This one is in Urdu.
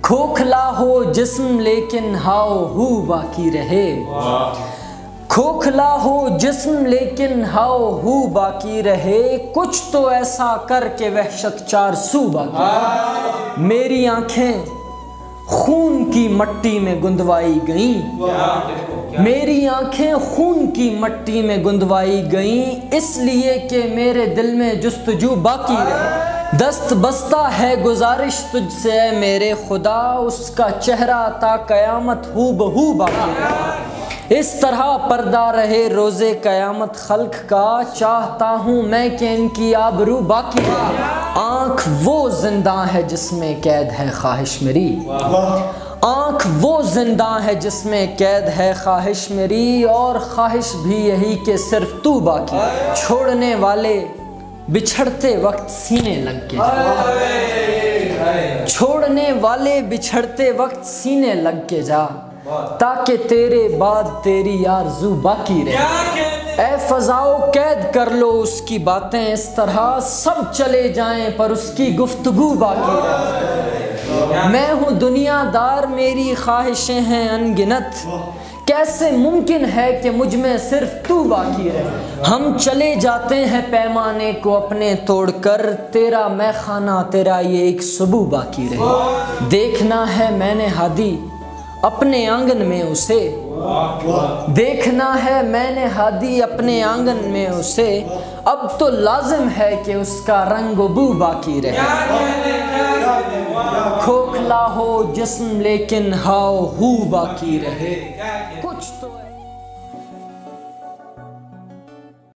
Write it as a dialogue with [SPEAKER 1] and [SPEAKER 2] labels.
[SPEAKER 1] کھوکھلا ہو جسم لیکن ہاؤ ہو باقی رہے، کھوکھلا ہو جسم لیکن ہاؤ ہو باقی رہے، کچھ تو ایسا کر کے وحشت چار سو باقی رہے۔ میری آنکھیں خون کی مٹی میں گندوائی گئیں، میری آنکھیں خون کی مٹی میں گندوائی گئیں، اس لیے کہ میرے دل میں جستجو باقی رہے۔ دست بستہ ہے گزارش تجھ سے اے میرے خدا، اس کا چہرہ تا قیامت ہو بہو باقی رہے۔ اس طرح پردہ رہے روز قیامت خلق کا، چاہتا ہوں میں کہ ان کی آبرو باقی رہے۔ آنکھ وہ زندہ ہے جس میں قید ہے خواہش میری، آنکھ وہ زندہ ہے جس میں قید ہے خواہش میری، اور خواہش بھی یہی کہ صرف تو باقی رہے۔ چھوڑنے والے بچھڑتے وقت سینے لگ کے جا، چھوڑنے والے بچھڑتے وقت سینے لگ کے جا، تاکہ تیرے بعد تیری آرزو باقی رہے۔ اے فضاؤ قید کر لو اس کی باتیں اس طرح، سب چلے جائیں پر اس کی گفتگو باقی رہے۔ میں ہوں دنیا دار میری خواہشیں ہیں ان گنت، کیسے ممکن ہے کہ مجھ میں صرف تو باقی رہے۔ ہم چلے جاتے ہیں پیمانے کو اپنے توڑ کر، تیرا میں خانہ تیرا یہ ایک سبو باقی رہے۔ دیکھنا ہے میں نے ہادی اپنے آنگن میں اسے، دیکھنا ہے میں نے ہادی اپنے آنگن میں اسے، اب تو لازم ہے کہ اس کا رنگ و بو باقی رہے۔ کھوکھلا ہو جسم لیکن ہاؤ ہو باقی رہے، کچھ تو